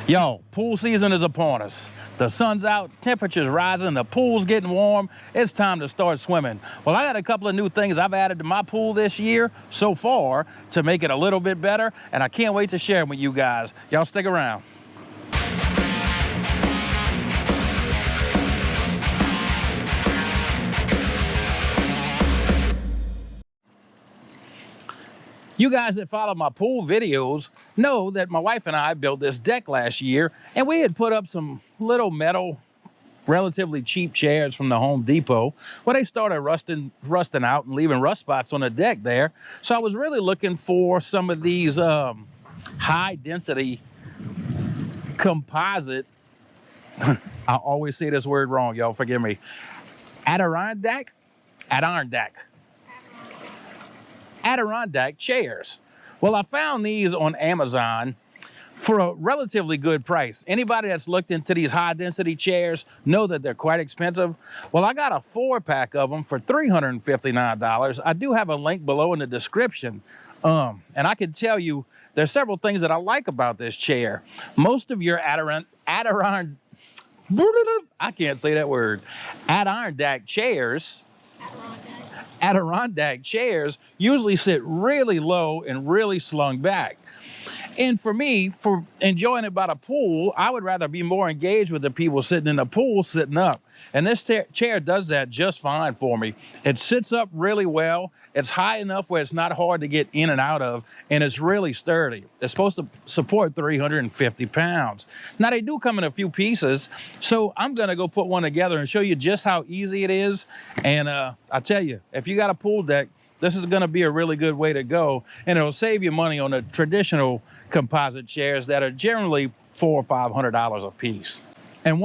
Yo, pool season is upon us. The sun's out, temperatures rising, the pool's getting warm. It's time to start swimming. Well, I got a couple of new things I've added to my pool this year so far to make it a little bit better, and I can't wait to share them with you guys. Y'all stick around. You guys that follow my pool videos know that my wife and I built this deck last year, and we had put up some little metal, relatively cheap chairs from the Home Depot. Well, they started rusting out and leaving rust spots on the deck there. So I was really looking for some of these high density composite, I always say this word wrong, y'all forgive me, Adirondack chairs. Well, I found these on Amazon for a relatively good price. Anybody that's looked into these high density chairs know that they're quite expensive. Well, I got a 4-pack of them for $359. I do have a link below in the description. And I can tell you there's several things that I like about this chair. Most of your Adirondack chairs usually sit really low and really slung back. And for me, for enjoying it by the pool, I would rather be more engaged with the people sitting in the pool, sitting up. And this chair does that just fine for me. It sits up really well. It's high enough where it's not hard to get in and out of, and it's really sturdy. It's supposed to support 350 pounds. Now, they do come in a few pieces, so I'm gonna go put one together and show you just how easy it is. And I tell you, if you got a pool deck, this is gonna be a really good way to go, and it'll save you money on the traditional composite chairs that are generally $400 or $500 a piece. And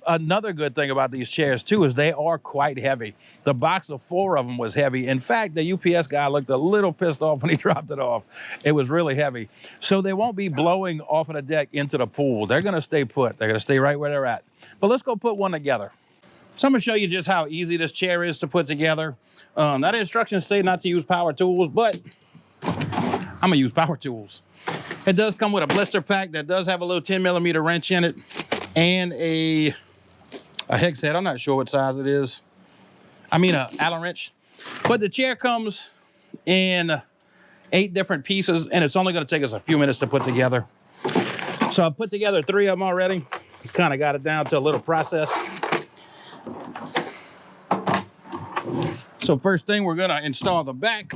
another good thing about these chairs too is they are quite heavy. The box of 4 of them was heavy. In fact, the UPS guy looked a little pissed off when he dropped it off. It was really heavy. So they won't be blowing off of the deck into the pool. They're gonna stay put. They're gonna stay right where they're at. But let's go put one together. So I'm gonna show you just how easy this chair is to put together. Now the instructions say not to use power tools, but I'm gonna use power tools. It does come with a blister pack that does have a little 10mm wrench in it and a hex head. I'm not sure what size it is. I mean a Allen wrench. But the chair comes in 8 different pieces, and it's only gonna take us a few minutes to put together. So I put together 3 of them already. Kind of got it down to a little process. So first thing, we're gonna install the back.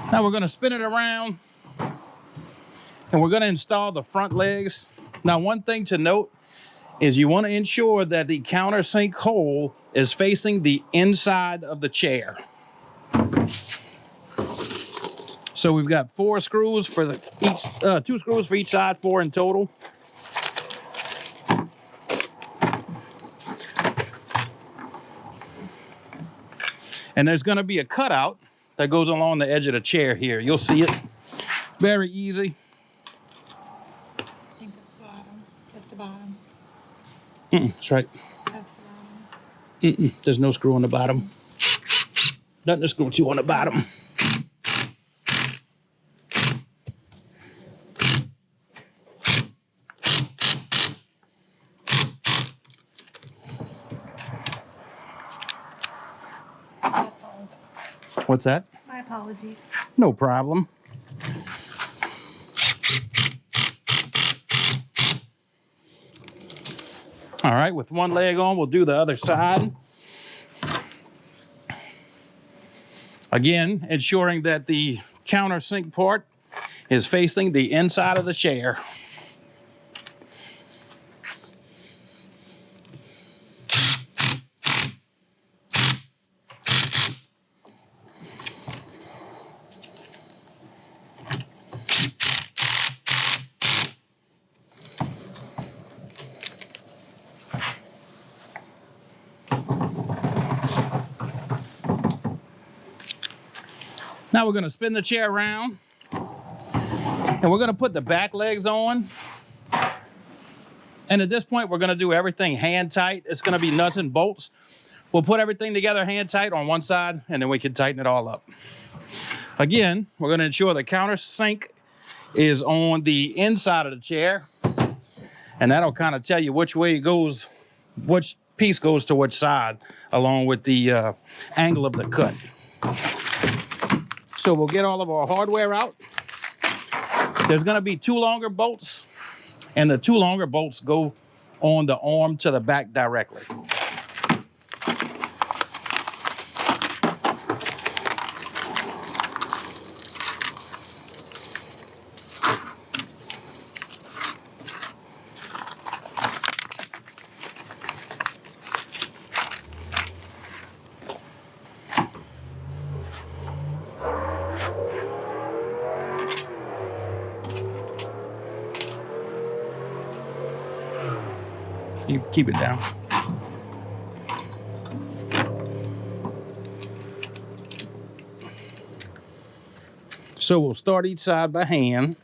Now we're gonna spin it around and we're gonna install the front legs. Now, one thing to note is you wanna ensure that the countersink hole is facing the inside of the chair. So we've got 4 screws for each, 2 screws for each side, 4 in total. And there's gonna be a cutout that goes along the edge of the chair here. You'll see it. Very easy. I think that's the bottom. That's the bottom. That's right. That's the bottom. There's no screw on the bottom. Nothing to screw to on the bottom. What's that? My apologies. No problem. All right, with one leg on, we'll do the other side. Again, ensuring that the countersink part is facing the inside of the chair. Now we're gonna spin the chair around and we're gonna put the back legs on. And at this point, we're gonna do everything hand tight. It's gonna be nuts and bolts. We'll put everything together hand tight on one side and then we can tighten it all up. Again, we're gonna ensure the countersink is on the inside of the chair. And that'll kind of tell you which way it goes, which piece goes to which side, along with the angle of the cut. So we'll get all of our hardware out. There's gonna be 2 longer bolts, and the 2 longer bolts go on the arm to the back directly. You keep it down. So we'll start each side by hand.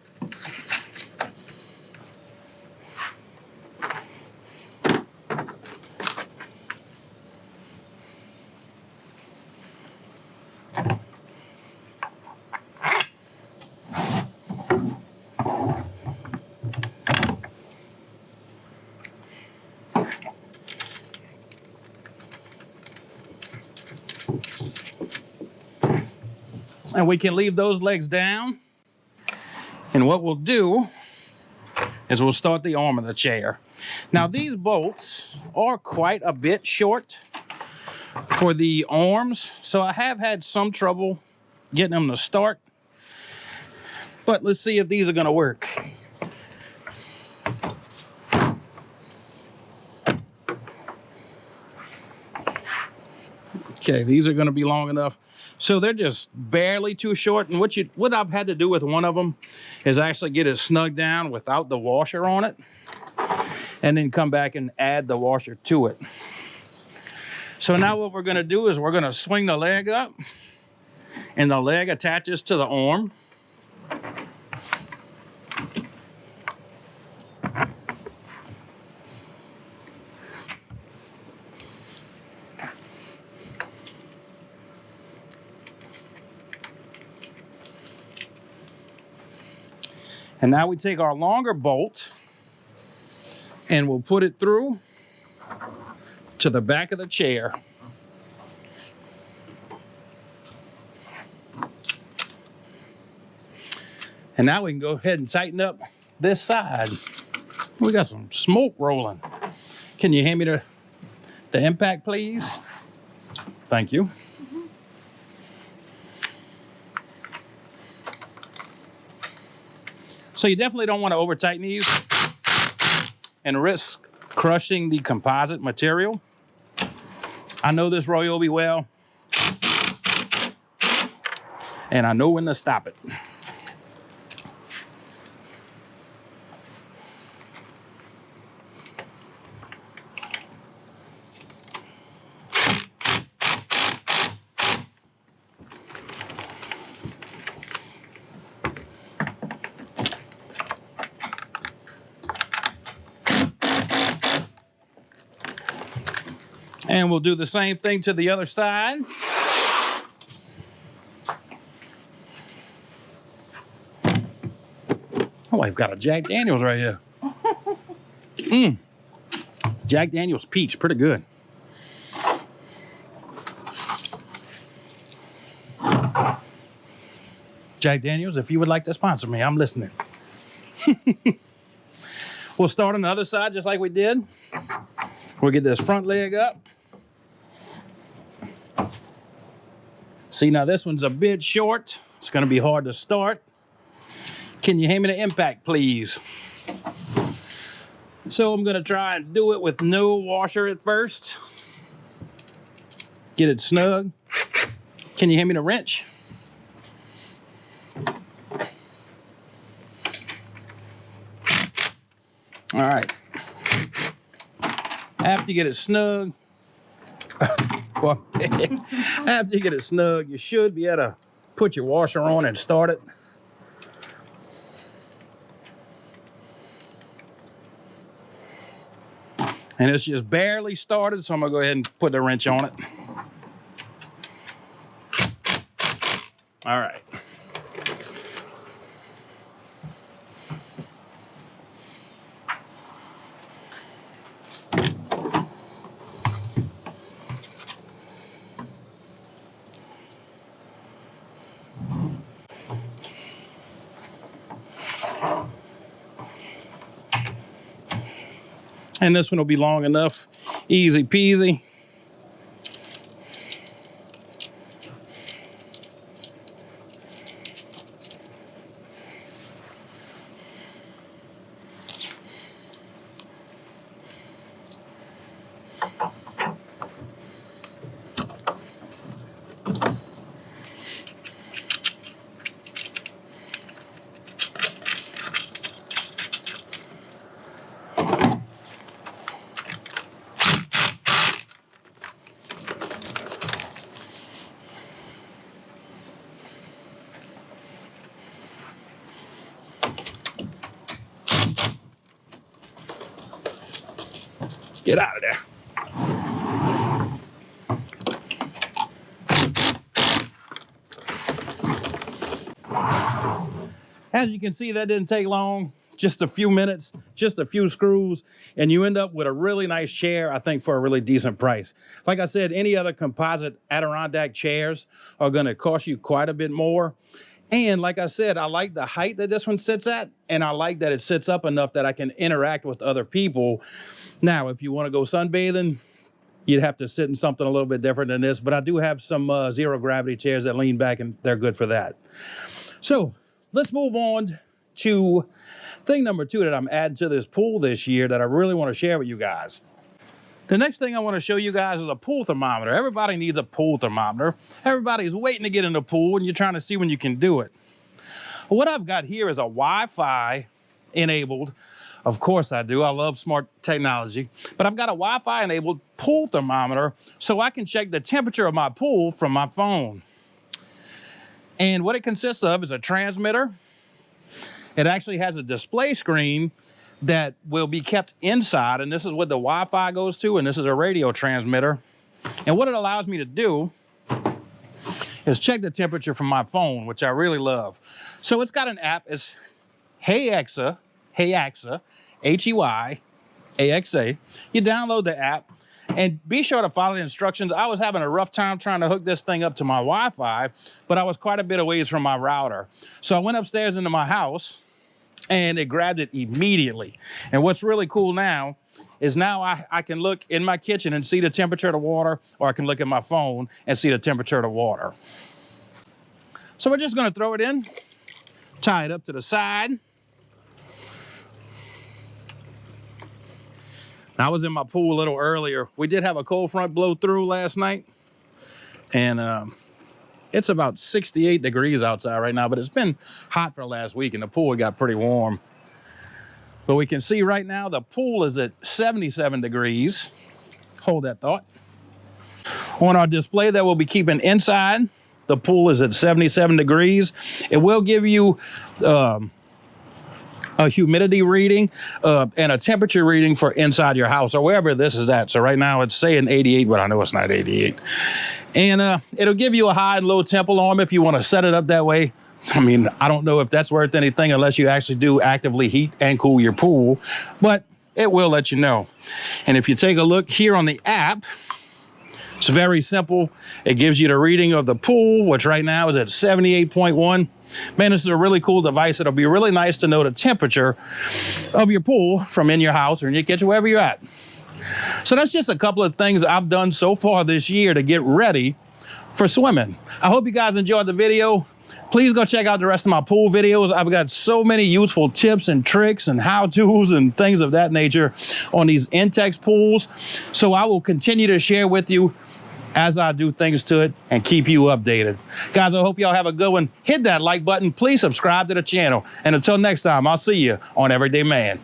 And we can leave those legs down. And what we'll do is we'll start the arm of the chair. Now these bolts are quite a bit short for the arms, so I have had some trouble getting them to start. But let's see if these are gonna work. Okay, these are gonna be long enough. So they're just barely too short. And what I've had to do with one of them is actually get it snug down without the washer on it, and then come back and add the washer to it. So now what we're gonna do is we're gonna swing the leg up, and the leg attaches to the arm. And now we take our longer bolt and we'll put it through to the back of the chair. And now we can go ahead and tighten up this side. We got some smoke rolling. Can you hand me the impact, please? Thank you. So you definitely don't want to over tighten these and risk crushing the composite material. I know this Ryobi well, and I know when to stop it. And we'll do the same thing to the other side. Oh, I've got a Jack Daniels right here. Jack Daniels peach, pretty good. Jack Daniels, if you would like to sponsor me, I'm listening. We'll start on the other side just like we did. We'll get this front leg up. See, now this one's a bit short. It's gonna be hard to start. Can you hand me the impact, please? So I'm gonna try and do it with no washer at first. Get it snug. Can you hand me the wrench? All right. After you get it snug, after you get it snug, you should be able to put your washer on and start it. And it's just barely started, so I'm gonna go ahead and put the wrench on it. All right. And this one will be long enough, easy peasy. Get out of there. As you can see, that didn't take long, just a few minutes, just a few screws, and you end up with a really nice chair, I think, for a really decent price. Like I said, any other composite Adirondack chairs are gonna cost you quite a bit more. And like I said, I like the height that this one sits at, and I like that it sits up enough that I can interact with other people. Now, if you want to go sunbathing, you'd have to sit in something a little bit different than this, but I do have some zero gravity chairs that lean back, and they're good for that. So let's move on to thing number 2 that I'm adding to this pool this year that I really want to share with you guys. The next thing I want to show you guys is a pool thermometer. Everybody needs a pool thermometer. Everybody's waiting to get in the pool, and you're trying to see when you can do it. What I've got here is a Wi-Fi enabled. Of course I do. I love smart technology. But I've got a Wi-Fi enabled pool thermometer so I can check the temperature of my pool from my phone. And what it consists of is a transmitter. It actually has a display screen that will be kept inside, and this is what the Wi-Fi goes to, and this is a radio transmitter. And what it allows me to do is check the temperature from my phone, which I really love. So it's got an app. It's Hey Alexa, H-E-Y-A-X-A. You download the app and be sure to follow the instructions. I was having a rough time trying to hook this thing up to my Wi-Fi, but I was quite a bit of ways from my router. So I went upstairs into my house and it grabbed it immediately. And what's really cool now is now I can look in my kitchen and see the temperature of the water, or I can look at my phone and see the temperature of the water. So we're just gonna throw it in, tie it up to the side. I was in my pool a little earlier. We did have a cold front blow through last night, and it's about 68 degrees outside right now, but it's been hot for the last week, and the pool got pretty warm. But we can see right now the pool is at 77 degrees. Hold that thought. On our display that we'll be keeping inside, the pool is at 77 degrees. It will give you a humidity reading and a temperature reading for inside your house or wherever this is at. So right now it's saying 88, but I know it's not 88. And it'll give you a high and low temp alarm if you want to set it up that way. I mean, I don't know if that's worth anything unless you actually do actively heat and cool your pool, but it will let you know. And if you take a look here on the app, it's very simple. It gives you the reading of the pool, which right now is at 78.1. Man, this is a really cool device. It'll be really nice to know the temperature of your pool from in your house or in your kitchen, wherever you're at. So that's just a couple of things I've done so far this year to get ready for swimming. I hope you guys enjoyed the video. Please go check out the rest of my pool videos. I've got so many useful tips and tricks and how-tos and things of that nature on these Intex pools. So I will continue to share with you as I do things to it and keep you updated. Guys, I hope y'all have a good one. Hit that like button. Please subscribe to the channel. And until next time, I'll see you on Everyday Man.